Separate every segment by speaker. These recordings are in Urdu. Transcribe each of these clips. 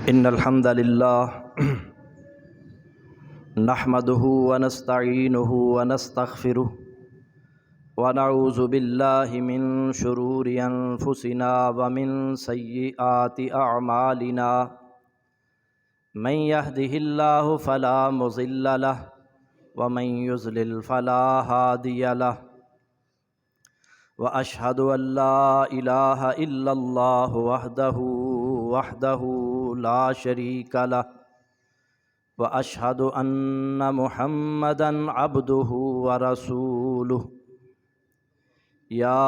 Speaker 1: ان الحمد للہ نحمده ونستعینه ونستغفره ونعوذ باللہ من شرور انفسنا ومن سیئات اعمالنا من يهده اللہ فلا مضل له ومن يضلل فلا هادی له واشهد ان لا الہ الا اللہ وحدہ لا شریک له واشهد ان محمدا عبده ورسوله یا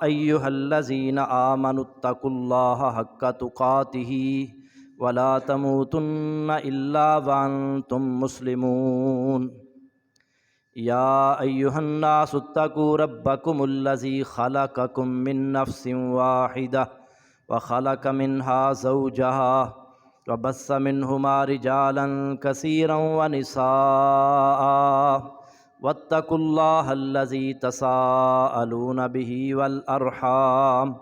Speaker 1: ایہا الذین آمنوا اتقوا اللہ حق تقاته ولا تموتن الا وانتم مسلمون یا ایہا الناس اتقوا ربکم الذی خلقکم من نفس واحدہ وخلق منها زوجها وبث منهما رجالا كثيرا ونساء واتقوا الله الذي تساءلون به والأرحام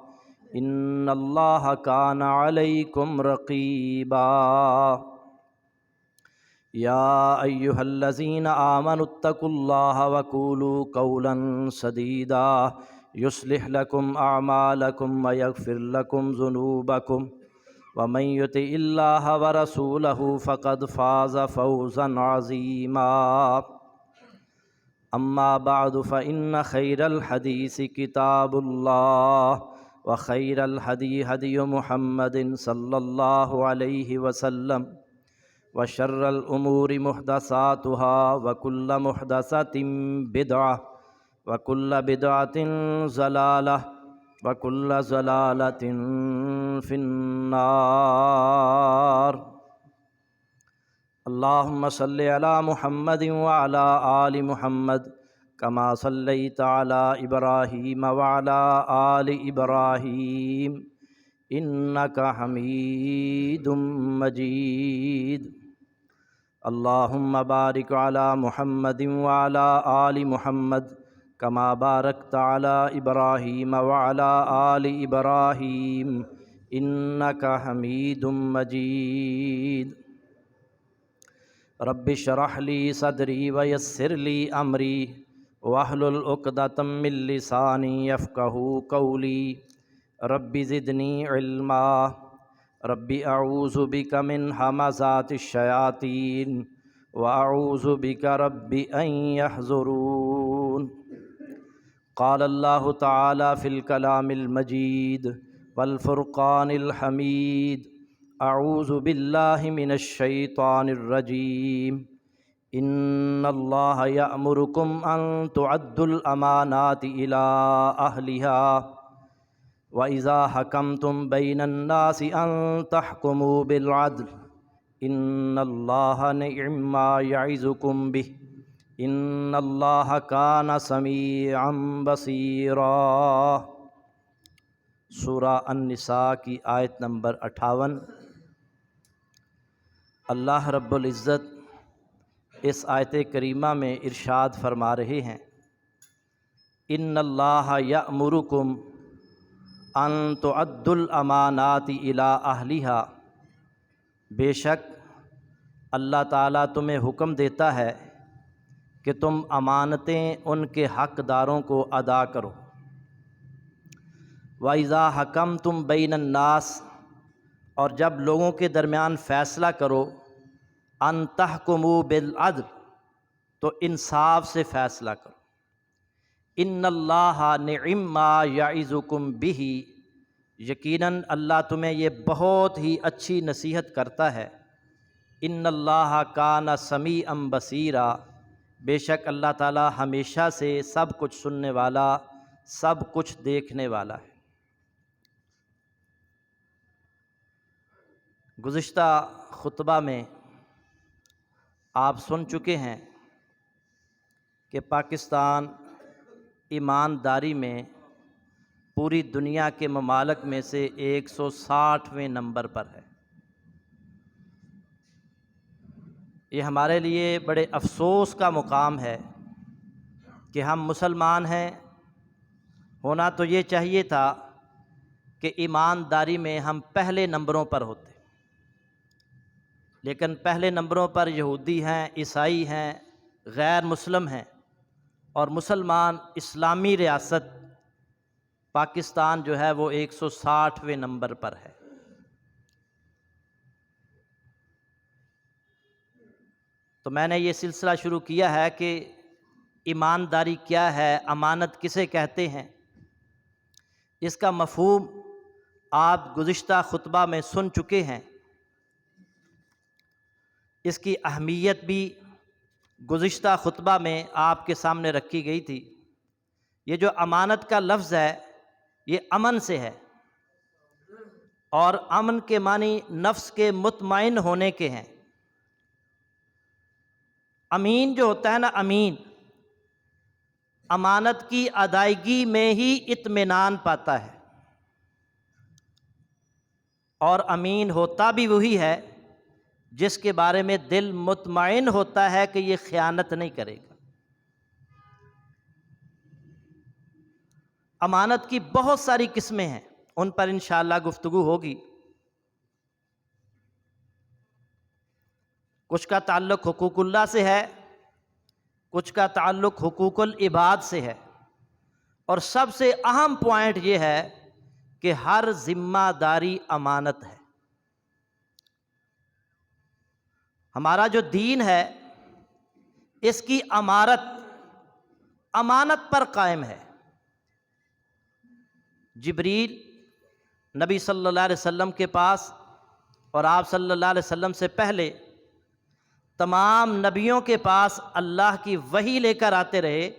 Speaker 1: إن الله كان عليكم رقيبا يا أيها الذين آمنوا اتقوا الله وقولوا قولا سديدا يصلح لكم أعمالكم ويغفر لكم ذنوبكم ومن يطع الله ورسوله فقد فاز فوزا عظيما أما بعد فإن خير الحديث كتاب الله وخير الهدي هدي محمد صلى الله عليه وسلم وشر الأمور محدثاتها وكل محدثة بدعة وكل بدعة ضلالة وكل ضلالة في النار اللهم صل على محمد وعلى آل محمد كما صليت على إبراهيم وعلى آل إبراهيم إنك حميد مجيد اللهم بارك على محمد وعلى آل محمد كما باركت على إبراهيم وعلى آل إبراهيم إنك حميد مجيد رب اشرح لي صدري ويسر لي أمري واحلل عقدة من لساني يفقهوا قولي رب زدني علما رب أعوذ بك من همزات الشياطين وأعوذ بك رب أن يحضرون قال الله تعالى في الكلام المجيد والفرقان الحميد أعوذ بالله من الشيطان الرجيم إن الله يأمركم أن تعدوا الأمانات إلى أهلها وإذا حكمتم بين الناس أن تحكموا بالعدل إن الله نعم ما يعظكم به إن الله كان سميعا بصيرا۔ سورہ النساء کی آیت نمبر 58۔ اللہ رب العزت اس آیت کریمہ میں ارشاد فرما رہے ہیں ان اللہ یأمرکم ان تؤدوا الامانات الی اہلہا، بے شک اللہ تعالیٰ تمہیں حکم دیتا ہے کہ تم امانتیں ان کے حقداروں کو ادا کرو۔ وَإِذَا حَكَمْتُمْ بَيْنَ النَّاسِ، اور جب لوگوں کے درمیان فیصلہ کرو، أَن تَحْكُمُوا بِالْعَدْلِ، تو انصاف سے فیصلہ کرو۔ إِنَّ اللَّهَ نِعِمَّ مَا يَعِظُكُمْ بِهِ، یقیناً اللہ تمہیں یہ بہت ہی اچھی نصیحت کرتا ہے۔ إِنَّ اللَّهَ كَانَ سَمِيعًا بَصِيرًا، بے شک اللہ تعالیٰ ہمیشہ سے سب کچھ سننے والا، سب کچھ دیکھنے والا ہے۔ گزشتہ خطبہ میں آپ سن چکے ہیں کہ پاکستان ایمانداری میں پوری دنیا کے ممالک میں سے 160ویں نمبر پر ہے۔ یہ ہمارے لیے بڑے افسوس کا مقام ہے کہ ہم مسلمان ہیں، ہونا تو یہ چاہیے تھا کہ ایمانداری میں ہم پہلے نمبروں پر ہوتے، لیکن پہلے نمبروں پر یہودی ہیں، عیسائی ہیں، غیر مسلم ہیں، اور مسلمان اسلامی ریاست پاکستان جو ہے وہ 160ویں نمبر پر ہے۔ تو میں نے یہ سلسلہ شروع کیا ہے کہ ایمانداری کیا ہے، امانت کسے کہتے ہیں، اس کا مفہوم آپ گزشتہ خطبہ میں سن چکے ہیں، اس کی اہمیت بھی گزشتہ خطبہ میں آپ کے سامنے رکھی گئی تھی۔ یہ جو امانت کا لفظ ہے یہ امن سے ہے، اور امن کے معنی نفس کے مطمئن ہونے کے ہیں۔ امین جو ہوتا ہے نا، امین امانت کی ادائیگی میں ہی اطمینان پاتا ہے، اور امین ہوتا بھی وہی ہے جس کے بارے میں دل مطمئن ہوتا ہے کہ یہ خیانت نہیں کرے گا۔ امانت کی بہت ساری قسمیں ہیں، ان پر انشاءاللہ گفتگو ہوگی۔ کچھ کا تعلق حقوق اللہ سے ہے، کچھ کا تعلق حقوق العباد سے ہے، اور سب سے اہم پوائنٹ یہ ہے کہ ہر ذمہ داری امانت ہے۔ ہمارا جو دین ہے اس کی امارت امانت پر قائم ہے۔ جبریل نبی صلی اللہ علیہ وسلم کے پاس اور آپ صلی اللہ علیہ وسلم سے پہلے تمام نبیوں کے پاس اللہ کی وحی لے کر آتے رہے۔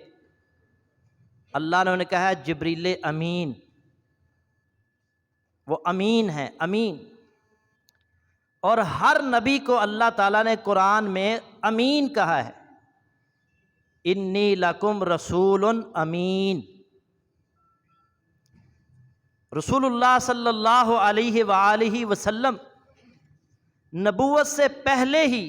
Speaker 1: اللہ نے انہیں کہا جبریل امین، وہ امین ہیں، امین۔ اور ہر نبی کو اللہ تعالیٰ نے قرآن میں امین کہا ہے، انی لکم رسول امین۔ رسول اللہ صلی اللہ علیہ وآلہ وسلم نبوت سے پہلے ہی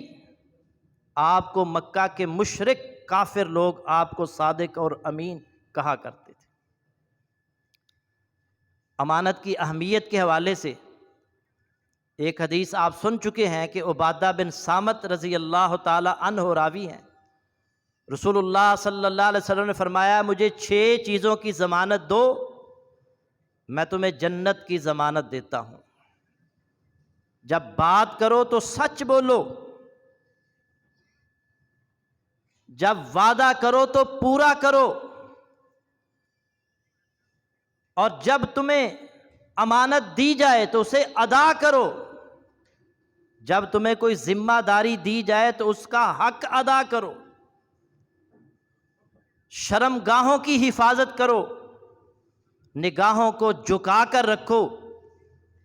Speaker 1: آپ کو مکہ کے مشرک کافر لوگ آپ کو صادق اور امین کہا کرتے تھے۔ امانت کی اہمیت کے حوالے سے ایک حدیث آپ سن چکے ہیں کہ عبادہ بن صامت رضی اللہ تعالی عنہ راوی ہیں۔ رسول اللہ صلی اللہ علیہ وسلم نے فرمایا مجھے 6 چیزوں کی ضمانت دو، میں تمہیں جنت کی ضمانت دیتا ہوں۔ جب بات کرو تو سچ بولو، جب وعدہ کرو تو پورا کرو، اور جب تمہیں امانت دی جائے تو اسے ادا کرو، جب تمہیں کوئی ذمہ داری دی جائے تو اس کا حق ادا کرو، شرمگاہوں کی حفاظت کرو، نگاہوں کو جھکا کر رکھو،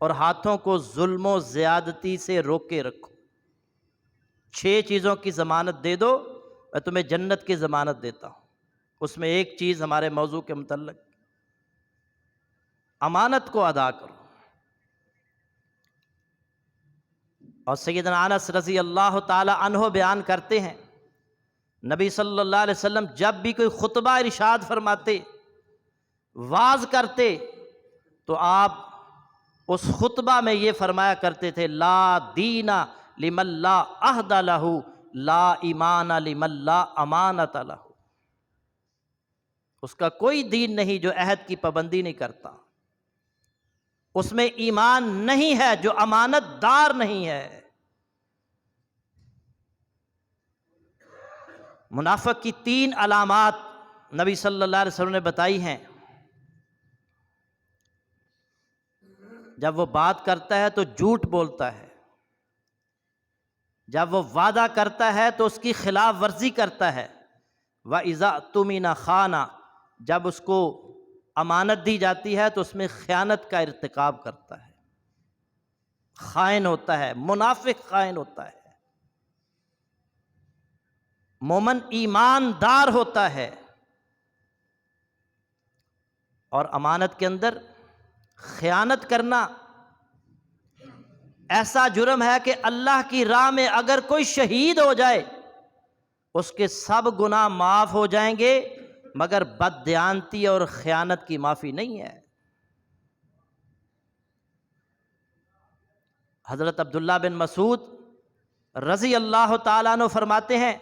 Speaker 1: اور ہاتھوں کو ظلم و زیادتی سے روکے رکھو۔ 6 چیزوں کی ضمانت دے دو، میں تمہیں جنت کی ضمانت دیتا ہوں۔ اس میں ایک چیز ہمارے موضوع کے متعلق، امانت کو ادا کرو۔ اور سیدنا انس رضی اللہ تعالی عنہ بیان کرتے ہیں نبی صلی اللہ علیہ وسلم جب بھی کوئی خطبہ ارشاد فرماتے، واعظ کرتے، تو آپ اس خطبہ میں یہ فرمایا کرتے تھے لا دین لمن لا عہد لہ، لا ایمان لمن لا امانت لہ۔ اس کا کوئی دین نہیں جو عہد کی پابندی نہیں کرتا، اس میں ایمان نہیں ہے جو امانت دار نہیں ہے۔ منافق کی 3 علامات نبی صلی اللہ علیہ وسلم نے بتائی ہیں۔ جب وہ بات کرتا ہے تو جھوٹ بولتا ہے، جب وہ وعدہ کرتا ہے تو اس کی خلاف ورزی کرتا ہے، وَإِذَا اؤْتُمِنَ خَانَ، جب اس کو امانت دی جاتی ہے تو اس میں خیانت کا ارتکاب کرتا ہے، خائن ہوتا ہے، منافق خائن ہوتا ہے۔ مومن ایماندار ہوتا ہے، اور امانت کے اندر خیانت کرنا ایسا جرم ہے کہ اللہ کی راہ میں اگر کوئی شہید ہو جائے اس کے سب گناہ معاف ہو جائیں گے، مگر بددیانتی اور خیانت کی معافی نہیں ہے۔ حضرت عبداللہ بن مسعود رضی اللہ تعالیٰ عنہ فرماتے ہیں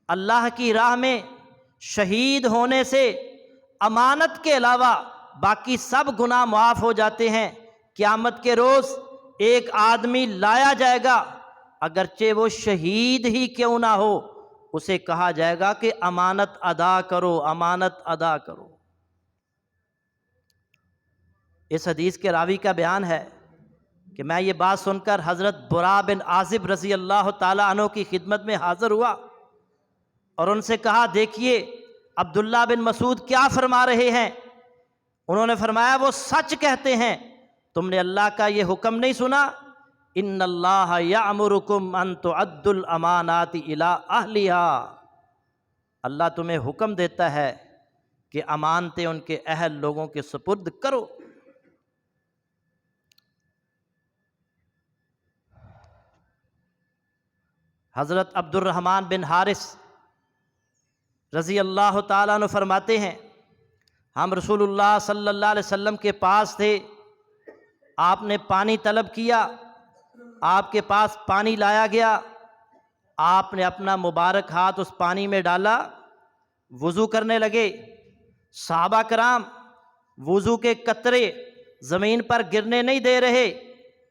Speaker 1: اللہ کی راہ میں شہید ہونے سے امانت کے علاوہ باقی سب گناہ معاف ہو جاتے ہیں۔ قیامت کے روز ایک آدمی لایا جائے گا، اگرچہ وہ شہید ہی کیوں نہ ہو، اسے کہا جائے گا کہ امانت ادا کرو، امانت ادا کرو۔ اس حدیث کے راوی کا بیان ہے کہ میں یہ بات سن کر حضرت برا بن عازب رضی اللہ تعالیٰ عنہ کی خدمت میں حاضر ہوا اور ان سے کہا دیکھیے عبداللہ بن مسعود کیا فرما رہے ہیں۔ انہوں نے فرمایا وہ سچ کہتے ہیں، تم نے اللہ کا یہ حکم نہیں سنا، ان اللہ یامرکم ان تعدوا الامانات الی اہلھا، اللہ تمہیں حکم دیتا ہے کہ امانتیں ان کے اہل لوگوں کے سپرد کرو۔ حضرت عبد الرحمن بن حارث رضی اللہ تعالیٰ عنہ فرماتے ہیں ہم رسول اللہ صلی اللہ علیہ وسلم کے پاس تھے، آپ نے پانی طلب کیا، آپ کے پاس پانی لایا گیا، آپ نے اپنا مبارک ہاتھ اس پانی میں ڈالا، وضو کرنے لگے۔ صحابہ کرام وضو کے قطرے زمین پر گرنے نہیں دے رہے،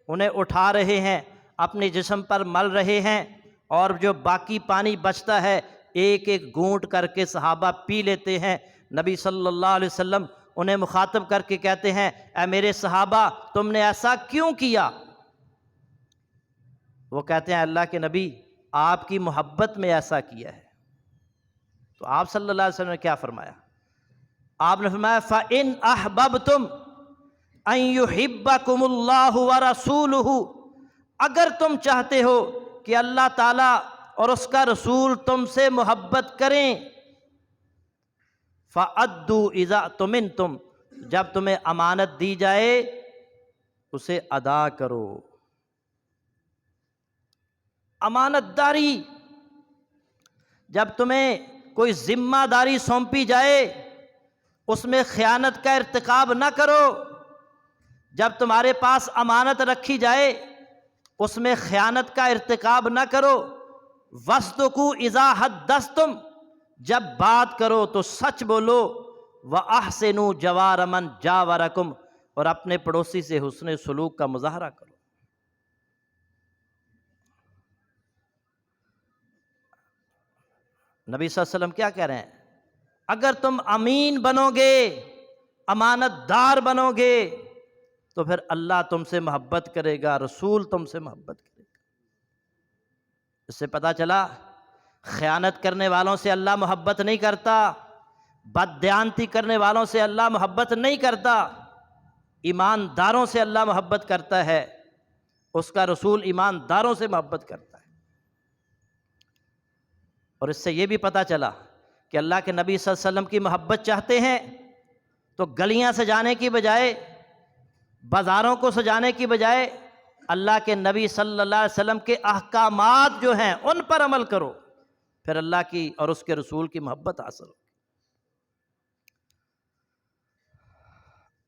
Speaker 1: انہیں اٹھا رہے ہیں، اپنے جسم پر مل رہے ہیں، اور جو باقی پانی بچتا ہے ایک ایک گھونٹ کر کے صحابہ پی لیتے ہیں۔ نبی صلی اللہ علیہ وسلم انہیں مخاطب کر کے کہتے ہیں اے میرے صحابہ تم نے ایسا کیوں کیا؟ وہ کہتے ہیں اللہ کے نبی آپ کی محبت میں ایسا کیا ہے۔ تو آپ صلی اللہ علیہ وسلم نے کیا فرمایا؟ آپ نے فرمایا فَإِنْ أَحْبَبْتُمْ أَن يُحِبَّكُمُ اللَّهُ وَرَسُولُهُ، اگر تم چاہتے ہو کہ اللہ تعالیٰ اور اس کا رسول تم سے محبت کریں، فَأَدُّوا إِذَا اؤْتُمِنْتُمْ، جب تمہیں امانت دی جائے اسے ادا کرو۔ امانت داری، جب تمہیں کوئی ذمہ داری سونپی جائے اس میں خیانت کا ارتکاب نہ کرو۔ جب تمہارے پاس امانت رکھی جائے اس میں خیانت کا ارتکاب نہ کرو۔ وَاصْدُقُوا إِذَا حَدَّثْتُمْ، جب بات کرو تو سچ بولو۔ وَأَحْسِنُوا جَوَارَ مَنْ جَاوَرَكُمْ، اور اپنے پڑوسی سے حسن سلوک کا مظاہرہ کرو۔ نبی صلی اللہ علیہ وسلم کیا کہہ رہے ہیں؟ اگر تم امین بنو گے، امانت دار بنو گے، تو پھر اللہ تم سے محبت کرے گا، رسول تم سے محبت کرے گا۔ اس سے پتہ چلا خیانت کرنے والوں سے اللہ محبت نہیں کرتا، بددیانتی کرنے والوں سے اللہ محبت نہیں کرتا، ایمانداروں سے اللہ محبت کرتا ہے، اس کا رسول ایمانداروں سے محبت کرتا ہے۔ اور اس سے یہ بھی پتہ چلا کہ اللہ کے نبی صلی اللہ علیہ وسلم کی محبت چاہتے ہیں تو گلیاں سجانے کی بجائے، بازاروں کو سجانے کی بجائے اللہ کے نبی صلی اللہ علیہ وسلم کے احکامات جو ہیں ان پر عمل کرو، پھر اللہ کی اور اس کے رسول کی محبت حاصل ہو۔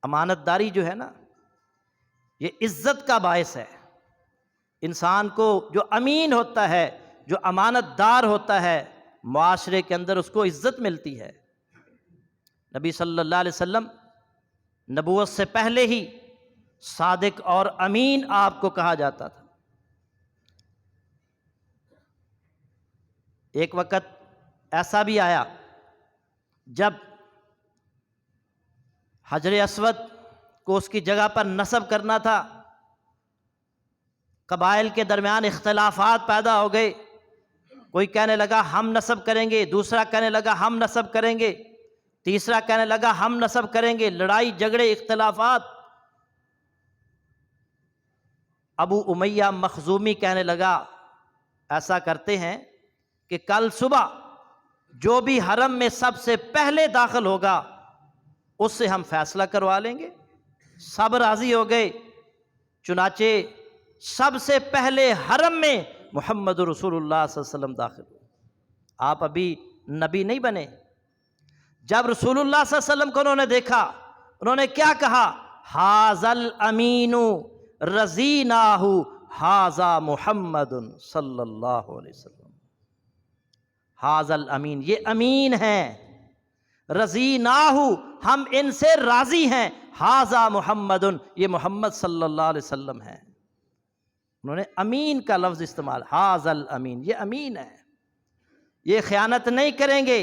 Speaker 1: امانت داری جو ہے نا، یہ عزت کا باعث ہے۔ انسان کو جو امین ہوتا ہے، جو امانت دار ہوتا ہے، معاشرے کے اندر اس کو عزت ملتی ہے۔ نبی صلی اللہ علیہ وسلم نبوت سے پہلے ہی صادق اور امین آپ کو کہا جاتا تھا۔ ایک وقت ایسا بھی آیا جب حجر اسود کو اس کی جگہ پر نصب کرنا تھا، قبائل کے درمیان اختلافات پیدا ہو گئے، کوئی کہنے لگا ہم نصب کریں گے، دوسرا کہنے لگا ہم نصب کریں گے، تیسرا کہنے لگا ہم نصب کریں گے، لڑائی جھگڑے اختلافات۔ ابو امیہ مخزومی کہنے لگا ایسا کرتے ہیں کہ کل صبح جو بھی حرم میں سب سے پہلے داخل ہوگا اس سے ہم فیصلہ کروا لیں گے۔ سب راضی ہو گئے، چنانچہ سب سے پہلے حرم میں محمد رسول اللہ صلی اللہ علیہ وسلم داخل ہوئے۔ آپ ابھی نبی نہیں بنے۔ جب رسول اللہ صلی اللہ علیہ وسلم کو انہوں نے دیکھا، انہوں نے کیا کہا؟ ھذا الامین رضیناہ ھذا محمد صلی اللہ علیہ وسلم، ھذا الامین، یہ امین ہیں، رضیناہ، ہم ان سے راضی ہیں، ھذا محمد، یہ محمد صلی اللہ علیہ وسلم ہیں۔ انہوں نے امین کا لفظ استعمال، ھذا الامین، یہ امین ہے، یہ خیانت نہیں کریں گے،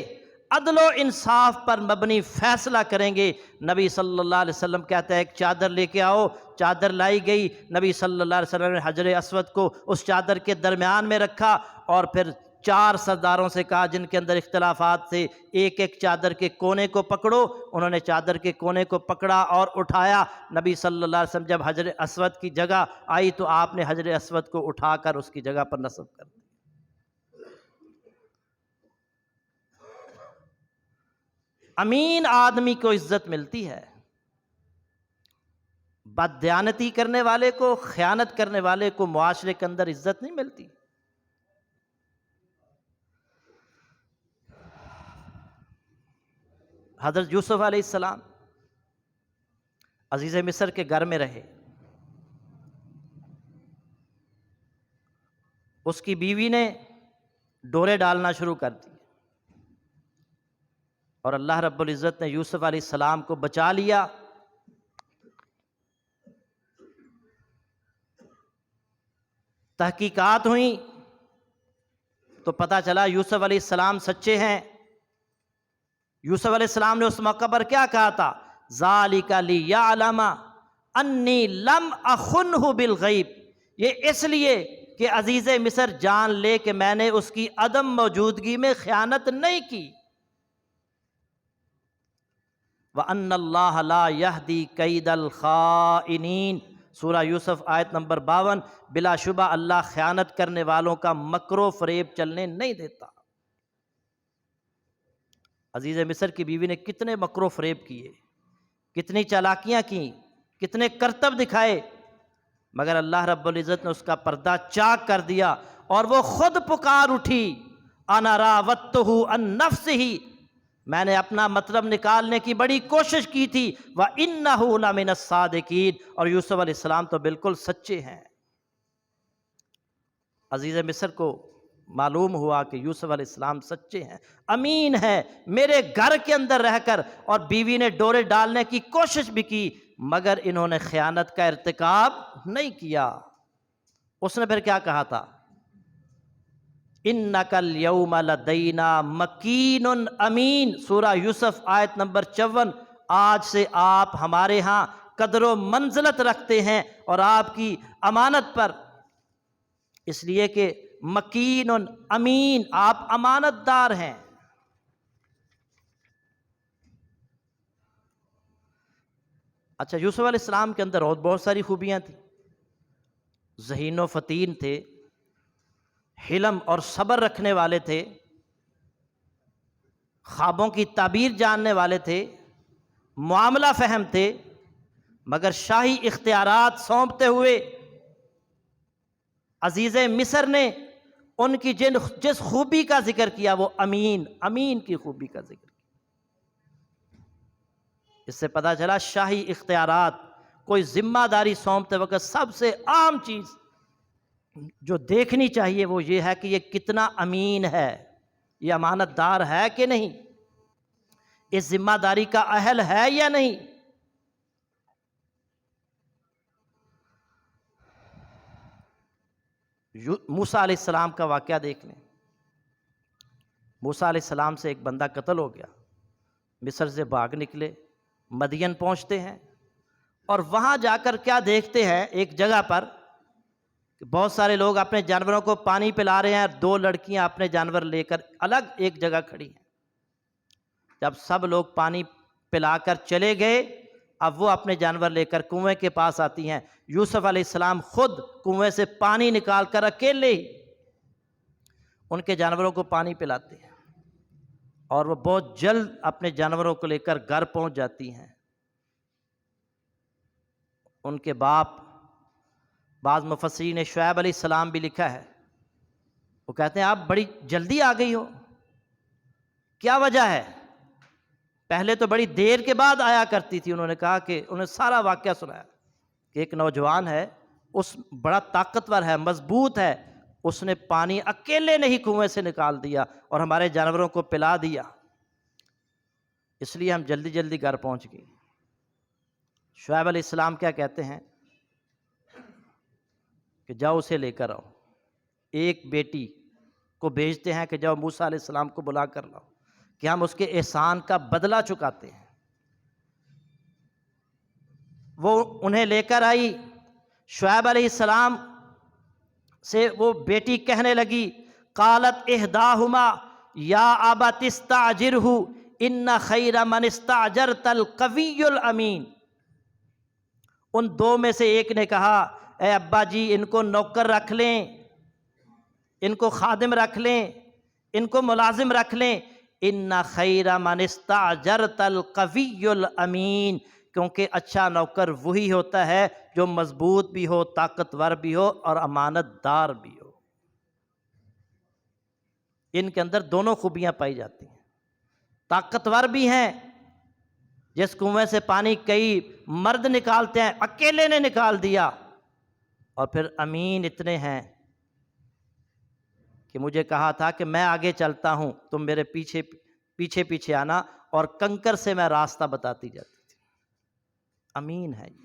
Speaker 1: عدل و انصاف پر مبنی فیصلہ کریں گے۔ نبی صلی اللہ علیہ وسلم کہتا ہے ایک چادر لے کے آؤ، چادر لائی گئی، نبی صلی اللہ علیہ وسلم نے حجر اسود کو اس چادر کے درمیان میں رکھا، اور پھر 4 سرداروں سے کہا جن کے اندر اختلافات تھے، ایک ایک چادر کے کونے کو پکڑو۔ انہوں نے چادر کے کونے کو پکڑا اور اٹھایا۔ نبی صلی اللہ علیہ وسلم جب حجر اسود کی جگہ آئی تو آپ نے حجر اسود کو اٹھا کر اس کی جگہ پر نصب کر دیا۔ امین آدمی کو عزت ملتی ہے، بددیانتی کرنے والے کو، خیانت کرنے والے کو معاشرے کے اندر عزت نہیں ملتی۔ حضرت یوسف علیہ السلام عزیز مصر کے گھر میں رہے، اس کی بیوی نے ڈورے ڈالنا شروع کر دی، اور اللہ رب العزت نے یوسف علیہ السلام کو بچا لیا۔ تحقیقات ہوئیں تو پتہ چلا یوسف علیہ السلام سچے ہیں۔ یوسف علیہ السلام نے اس موقع پر کیا کہا تھا؟ ذالک لیعلم انی لم اخنہ بالغیب، یہ اس لیے کہ عزیز مصر جان لے کہ میں نے اس کی عدم موجودگی میں خیانت نہیں کی۔ وَأَنَّ اللَّهَ لَا يَهْدِي كَيْدَ الْخَائِنِينَ، سورہ یوسف آیت نمبر 52۔ بلا شبہ اللہ خیانت کرنے والوں کا مکر و فریب چلنے نہیں دیتا۔ عزیز مصر کی بیوی نے کتنے مکر و فریب کیے، کتنی چالاکیاں کیں، کتنے کرتب دکھائے، مگر اللہ رب العزت نے اس کا پردہ چاک کر دیا، اور وہ خود پکار اٹھی، انا راودتہ عن نفسہ، میں نے اپنا مطلب نکالنے کی بڑی کوشش کی تھی، وَإِنَّهُ لَمِنَ الصَّادِقِينَ، اور یوسف علیہ السلام تو بالکل سچے ہیں۔ عزیز مصر کو معلوم ہوا کہ یوسف علیہ السلام سچے ہیں، امین ہے، میرے گھر کے اندر رہ کر، اور بیوی نے ڈورے ڈالنے کی کوشش بھی کی مگر انہوں نے خیانت کا ارتکاب نہیں کیا۔ اس نے پھر کیا کہا تھا؟ اِنَّكَ الْيَوْمَ لَدَيْنَا مَكِينٌ امین، سورہ یوسف آیت نمبر 54۔ آج سے آپ ہمارے ہاں قدر و منزلت رکھتے ہیں اور آپ کی امانت پر، اس لیے کہ مکین امین، آپ امانت دار ہیں۔ اچھا، یوسف علیہ السلام کے اندر اور بہت ساری خوبیاں تھیں، ذہین و فطین تھے، حلم اور صبر رکھنے والے تھے، خوابوں کی تعبیر جاننے والے تھے، معاملہ فہم تھے، مگر شاہی اختیارات سونپتے ہوئے عزیز مصر نے ان کی جس خوبی کا ذکر کیا وہ امین کی خوبی کا ذکر کیا۔ اس سے پتہ چلا شاہی اختیارات، کوئی ذمہ داری سونپتے وقت سب سے عام چیز جو دیکھنی چاہیے وہ یہ ہے کہ یہ کتنا امین ہے، یہ امانت دار ہے کہ نہیں، اس ذمہ داری کا اہل ہے یا نہیں۔ موسیٰ علیہ السلام کا واقعہ دیکھ لیں۔ موسیٰ علیہ السلام سے ایک بندہ قتل ہو گیا، مصر سے بھاگ نکلے، مدین پہنچتے ہیں، اور وہاں جا کر کیا دیکھتے ہیں؟ ایک جگہ پر بہت سارے لوگ اپنے جانوروں کو پانی پلا رہے ہیں، اور 2 لڑکیاں اپنے جانور لے کر الگ ایک جگہ کھڑی ہیں۔ جب سب لوگ پانی پلا کر چلے گئے، اب وہ اپنے جانور لے کر کنویں کے پاس آتی ہیں۔ یوسف علیہ السلام خود کنویں سے پانی نکال کر اکیلے ہی ان کے جانوروں کو پانی پلاتے ہیں، اور وہ بہت جلد اپنے جانوروں کو لے کر گھر پہنچ جاتی ہیں۔ ان کے باپ، بعض مفسرین نے شعیب علیہ السلام بھی لکھا ہے، وہ کہتے ہیں آپ بڑی جلدی آ گئی ہو، کیا وجہ ہے؟ پہلے تو بڑی دیر کے بعد آیا کرتی تھی۔ انہوں نے کہا کہ انہیں سارا واقعہ سنایا کہ ایک نوجوان ہے، اس بڑا طاقتور ہے، مضبوط ہے، اس نے پانی اکیلے نہیں کنویں سے نکال دیا اور ہمارے جانوروں کو پلا دیا، اس لیے ہم جلدی جلدی گھر پہنچ گئے۔ شعیب علیہ السلام کیا کہتے ہیں کہ جاؤ اسے لے کر آؤ، ایک بیٹی کو بھیجتے ہیں کہ جاؤ موسیٰ علیہ السلام کو بلا کر لاؤ کہ ہم اس کے احسان کا بدلہ چکاتے ہیں۔ وہ انہیں لے کر آئی، شعیب علیہ السلام سے وہ بیٹی کہنے لگی، قالت احداہما یا ابت استاجرہ ان خیر من استاجرت القوی الامین۔ ان دو میں سے ایک نے کہا، اے ابا جی ان کو نوکر رکھ لیں، ان کو خادم رکھ لیں، ان کو ملازم رکھ لیں، ان خیر من استاجرت القوی الامین، کیونکہ اچھا نوکر وہی ہوتا ہے جو مضبوط بھی ہو، طاقتور بھی ہو اور امانت دار بھی ہو۔ ان کے اندر دونوں خوبیاں پائی جاتی ہیں، طاقتور بھی ہیں، جس کنویں سے پانی کئی مرد نکالتے ہیں اکیلے نے نکال دیا، اور پھر امین اتنے ہیں کہ مجھے کہا تھا کہ میں آگے چلتا ہوں، تم میرے پیچھے پیچھے پیچھے آنا، اور کنکر سے میں راستہ بتاتی جاتی تھی۔ امین ہے یہ۔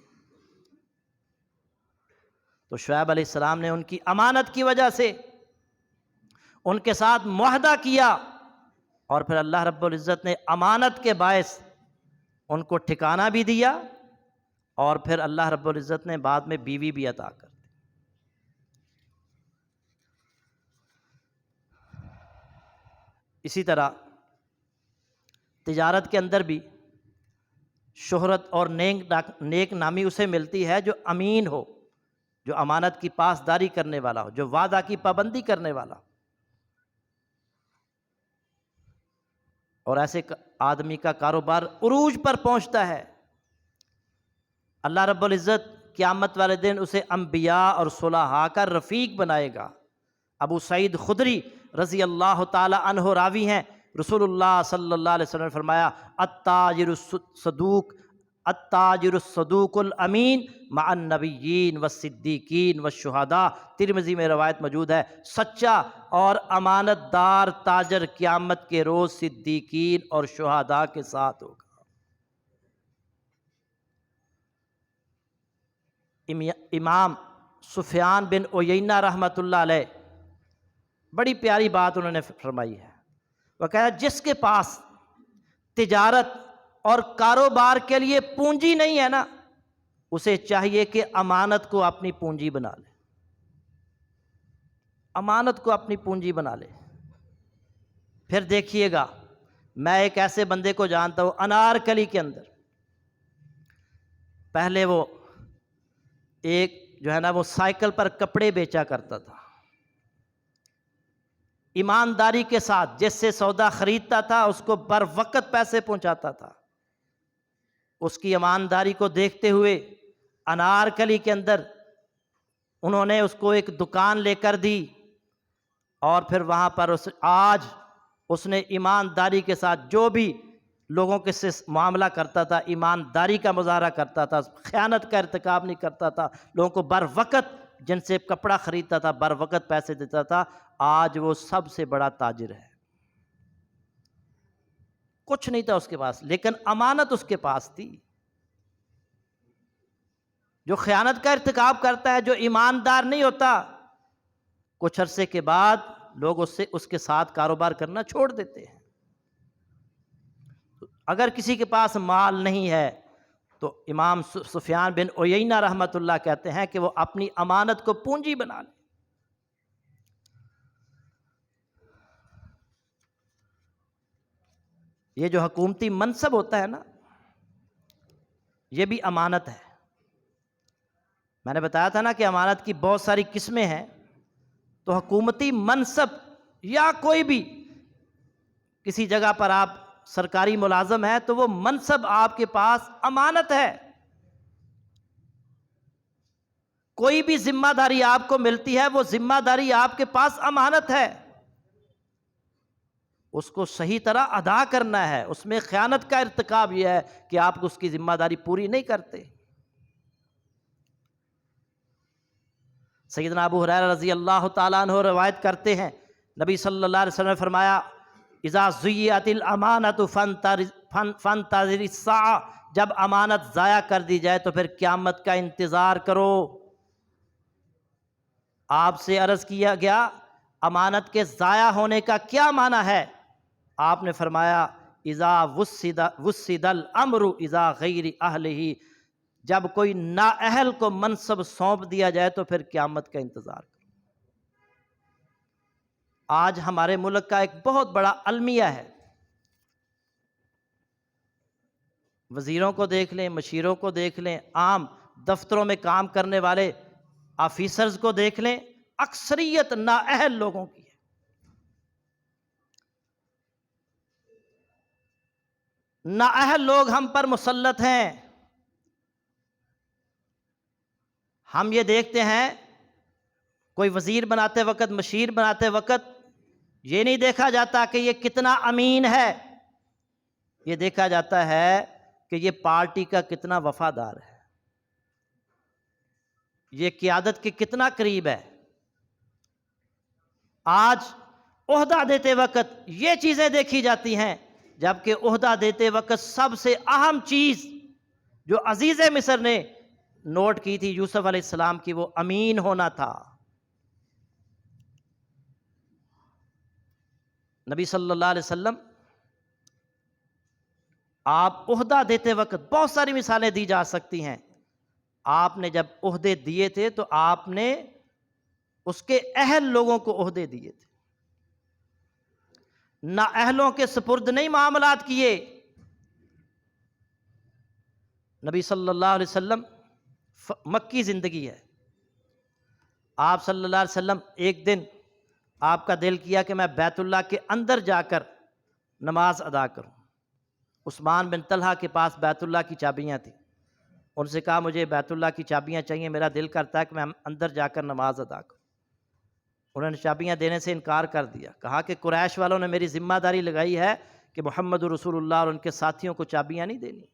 Speaker 1: تو شعیب علیہ السلام نے ان کی امانت کی وجہ سے ان کے ساتھ معاہدہ کیا، اور پھر اللہ رب العزت نے امانت کے باعث ان کو ٹھکانہ بھی دیا، اور پھر اللہ رب العزت نے بعد میں بیوی بھی عطا کر دی۔ اسی طرح تجارت کے اندر بھی شہرت اور نیک نامی اسے ملتی ہے جو امین ہو، جو امانت کی پاسداری کرنے والا ہو، جو وعدہ کی پابندی کرنے والا ہو۔ اور ایسے آدمی کا کاروبار عروج پر پہنچتا ہے، اللہ رب العزت قیامت والے دن اسے انبیاء اور صلحاء کا رفیق بنائے گا۔ ابو سعید خدری رضی اللہ تعالی عنہ راوی ہیں، رسول اللہ صلی اللہ علیہ وسلم نے فرمایا، التاجر الصدوق الامین مع النبیین والصدیقین والشہداء۔ ترمذی میں روایت موجود ہے، سچا اور امانت دار تاجر قیامت کے روز صدیقین اور شہداء کے ساتھ ہوگا۔ امام سفیان بن عیینہ رحمۃ اللہ علیہ بڑی پیاری بات انہوں نے فرمائی ہے، وہ کہا جس کے پاس تجارت اور کاروبار کے لیے پونجی نہیں ہے نا، اسے چاہیے کہ امانت کو اپنی پونجی بنا لے، امانت کو اپنی پونجی بنا لے۔ پھر دیکھیے گا، میں ایک ایسے بندے کو جانتا ہوں انارکلی کے اندر، پہلے وہ ایک جو ہے نا وہ سائیکل پر کپڑے بیچا کرتا تھا، ایمانداری کے ساتھ جس سے سودا خریدتا تھا اس کو بر وقت پیسے پہنچاتا تھا۔ اس کی ایمانداری کو دیکھتے ہوئے انارکلی کے اندر انہوں نے اس کو ایک دکان لے کر دی، اور پھر وہاں پر آج اس نے ایمانداری کے ساتھ جو بھی لوگوں کے سے معاملہ کرتا تھا، ایمانداری کا مظاہرہ کرتا تھا، خیانت کا ارتکاب نہیں کرتا تھا، لوگوں کو بر وقت جن سے کپڑا خریدتا تھا بر وقت پیسے دیتا تھا، آج وہ سب سے بڑا تاجر ہے۔ کچھ نہیں تھا اس کے پاس، لیکن امانت اس کے پاس تھی۔ جو خیانت کا ارتکاب کرتا ہے، جو ایماندار نہیں ہوتا، کچھ عرصے کے بعد لوگ اس کے ساتھ کاروبار کرنا چھوڑ دیتے ہیں۔ اگر کسی کے پاس مال نہیں ہے تو امام سفیان بن عیینہ رحمۃ اللہ کہتے ہیں کہ وہ اپنی امانت کو پونجی بنا لے۔ یہ جو حکومتی منصب ہوتا ہے نا، یہ بھی امانت ہے۔ میں نے بتایا تھا نا کہ امانت کی بہت ساری قسمیں ہیں، تو حکومتی منصب یا کوئی بھی کسی جگہ پر آپ سرکاری ملازم ہیں تو وہ منصب آپ کے پاس امانت ہے۔ کوئی بھی ذمہ داری آپ کو ملتی ہے، وہ ذمہ داری آپ کے پاس امانت ہے، اس کو صحیح طرح ادا کرنا ہے۔ اس میں خیانت کا ارتکاب یہ ہے کہ آپ اس کی ذمہ داری پوری نہیں کرتے۔ سیدنا ابو ہریرہ رضی اللہ تعالیٰ عنہ روایت کرتے ہیں، نبی صلی اللہ علیہ وسلم نے فرمایا اذا ضیعت الامانۃ فانتظر الساعہ، جب امانت ضائع کر دی جائے تو پھر قیامت کا انتظار کرو۔ آپ سے عرض کیا گیا امانت کے ضائع ہونے کا کیا معنی ہے؟ آپ نے فرمایا اذا وسد الامر اذا غیر اہلہ، جب کوئی نااہل کو منصب سونپ دیا جائے تو پھر قیامت کا انتظار کرو۔ آج ہمارے ملک کا ایک بہت بڑا المیہ ہے، وزیروں کو دیکھ لیں، مشیروں کو دیکھ لیں، عام دفتروں میں کام کرنے والے آفیسرز کو دیکھ لیں، اکثریت نااہل لوگوں کی ہے۔ نااہل لوگ ہم پر مسلط ہیں۔ ہم یہ دیکھتے ہیں کوئی وزیر بناتے وقت، مشیر بناتے وقت یہ نہیں دیکھا جاتا کہ یہ کتنا امین ہے، یہ دیکھا جاتا ہے کہ یہ پارٹی کا کتنا وفادار ہے، یہ قیادت کے کتنا قریب ہے۔ آج عہدہ دیتے وقت یہ چیزیں دیکھی جاتی ہیں، جبکہ عہدہ دیتے وقت سب سے اہم چیز جو عزیز مصر نے نوٹ کی تھی یوسف علیہ السلام کی، وہ امین ہونا تھا۔ نبی صلی اللہ علیہ وسلم آپ عہدہ دیتے وقت بہت ساری مثالیں دی جا سکتی ہیں۔ آپ نے جب عہدے دیے تھے تو آپ نے اس کے اہل لوگوں کو عہدے دیے تھے، نااہلوں کے سپرد نہیں معاملات کیے۔ نبی صلی اللہ علیہ وسلم مکی زندگی ہے، آپ صلی اللہ علیہ وسلم ایک دن آپ کا دل کیا کہ میں بیت اللہ کے اندر جا کر نماز ادا کروں۔ عثمان بن طلحہ کے پاس بیت اللہ کی چابیاں تھیں، ان سے کہا مجھے بیت اللہ کی چابیاں چاہیے، میرا دل کرتا ہے کہ میں اندر جا کر نماز ادا کروں۔ انہوں نے چابیاں دینے سے انکار کر دیا، کہا کہ قریش والوں نے میری ذمہ داری لگائی ہے کہ محمد رسول اللہ اور ان کے ساتھیوں کو چابیاں نہیں دینی۔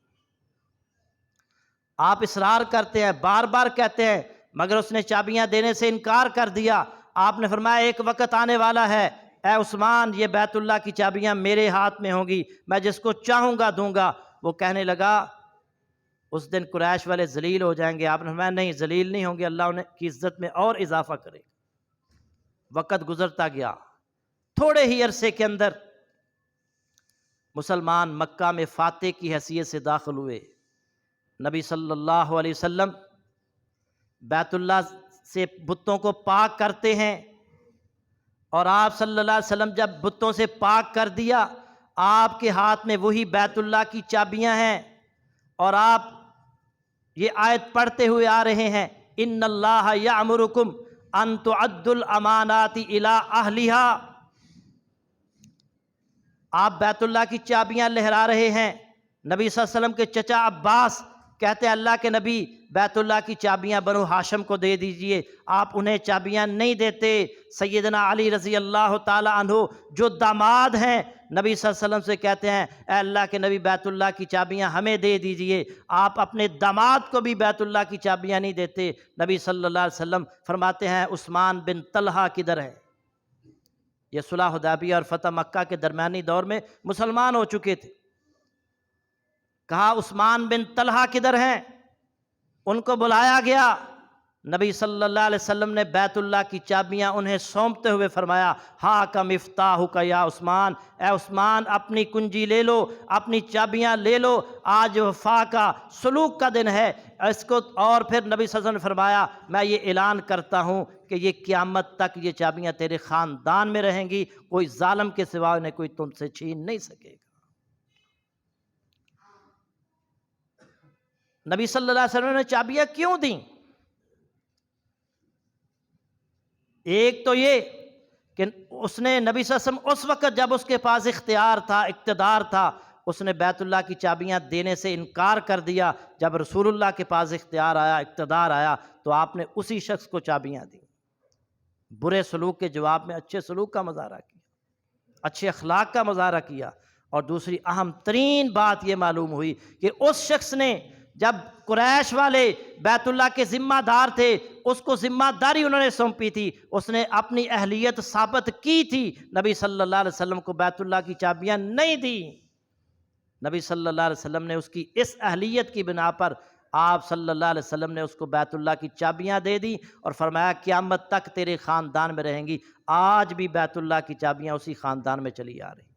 Speaker 1: آپ اصرار کرتے ہیں، بار بار کہتے ہیں، مگر اس نے چابیاں دینے سے انکار کر دیا۔ آپ نے فرمایا ایک وقت آنے والا ہے اے عثمان، یہ بیت اللہ کی چابیاں میرے ہاتھ میں ہوں گی، میں جس کو چاہوں گا دوں گا۔ وہ کہنے لگا اس دن قریش والے ذلیل ہو جائیں گے۔ آپ نے فرمایا نہیں، ذلیل نہیں ہوں گے، اللہ انہیں کی عزت میں اور اضافہ کرے گا۔ وقت گزرتا گیا، تھوڑے ہی عرصے کے اندر مسلمان مکہ میں فاتح کی حیثیت سے داخل ہوئے۔ نبی صلی اللہ علیہ وسلم بیت اللہ سے بتوں کو پاک کرتے ہیں، اور آپ صلی اللہ علیہ وسلم جب بتوں سے پاک کر دیا، آپ کے ہاتھ میں وہی بیت اللہ کی چابیاں ہیں، اور آپ یہ آیت پڑھتے ہوئے آ رہے ہیں ان اللہ یامرکم ان تعدوا الامانات الی اہلھا۔ آپ بیت اللہ کی چابیاں لہرا رہے ہیں۔ نبی صلی اللہ علیہ وسلم کے چچا عباس کہتے ہیں اللہ کے نبی بیت اللہ کی چابیاں بنو ہاشم کو دے دیجئے، آپ انہیں چابیاں نہیں دیتے۔ سیدنا علی رضی اللہ تعالی عنہ جو داماد ہیں، نبی صلی اللہ علیہ وسلم سے کہتے ہیں اے اللہ کے نبی بیت اللہ کی چابیاں ہمیں دے دیجئے، آپ اپنے داماد کو بھی بیت اللہ کی چابیاں نہیں دیتے۔ نبی صلی اللہ علیہ وسلم فرماتے ہیں عثمان بن طلحہ کدھر ہے؟ یہ صلح حدیبیہ اور فتح مکہ کے درمیانی دور میں مسلمان ہو چکے تھے۔ کہا عثمان بن طلحہ کدھر ہیں؟ ان کو بلایا گیا، نبی صلی اللہ علیہ وسلم نے بیت اللہ کی چابیاں انہیں سونپتے ہوئے فرمایا ہا کا مفتاحک یا عثمان، اے عثمان اپنی کنجی لے لو، اپنی چابیاں لے لو، آج وفا کا سلوک کا دن ہے اس کو۔ اور پھر نبی صلی اللہ علیہ وسلم نے فرمایا میں یہ اعلان کرتا ہوں کہ یہ قیامت تک یہ چابیاں تیرے خاندان میں رہیں گی، کوئی ظالم کے سوا انہیں کوئی تم سے چھین نہیں سکے گا۔ نبی صلی اللہ علیہ وسلم نے چابیاں کیوں دیں؟ ایک تو یہ کہ اس نے نبی صلی اللہ علیہ وسلم اس وقت جب اس کے پاس اختیار تھا، اقتدار تھا، اس نے بیت اللہ کی چابیاں دینے سے انکار کر دیا۔ جب رسول اللہ کے پاس اختیار آیا، اقتدار آیا، تو آپ نے اسی شخص کو چابیاں دیں۔ برے سلوک کے جواب میں اچھے سلوک کا مظاہرہ کیا، اچھے اخلاق کا مظاہرہ کیا۔ اور دوسری اہم ترین بات یہ معلوم ہوئی کہ اس شخص نے جب قریش والے بیت اللہ کے ذمہ دار تھے، اس کو ذمہ داری انہوں نے سونپی تھی، اس نے اپنی اہلیت ثابت کی تھی، نبی صلی اللہ علیہ وسلم کو بیت اللہ کی چابیاں نہیں دی۔ نبی صلی اللہ علیہ وسلم نے اس کی اس اہلیت کی بنا پر آپ صلی اللہ علیہ وسلم نے اس کو بیت اللہ کی چابیاں دے دی اور فرمایا قیامت تک تیرے خاندان میں رہیں گی۔ آج بھی بیت اللہ کی چابیاں اسی خاندان میں چلی آ رہی۔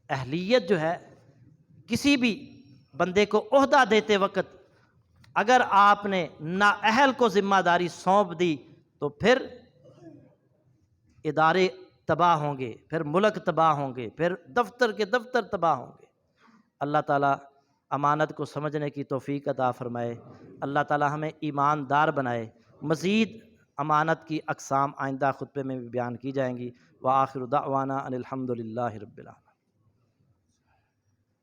Speaker 1: اہلیت جو ہے، کسی بھی بندے کو عہدہ دیتے وقت اگر آپ نے نااہل کو ذمہ داری سونپ دی تو پھر ادارے تباہ ہوں گے، پھر ملک تباہ ہوں گے، پھر دفتر کے دفتر تباہ ہوں گے۔ اللہ تعالیٰ امانت کو سمجھنے کی توفیق عطا فرمائے، اللہ تعالیٰ ہمیں ایماندار بنائے۔ مزید امانت کی اقسام آئندہ خطبے میں بھی بیان کی جائیں گی۔ وآخر دعوانا ان الحمد للہ رب العالمین۔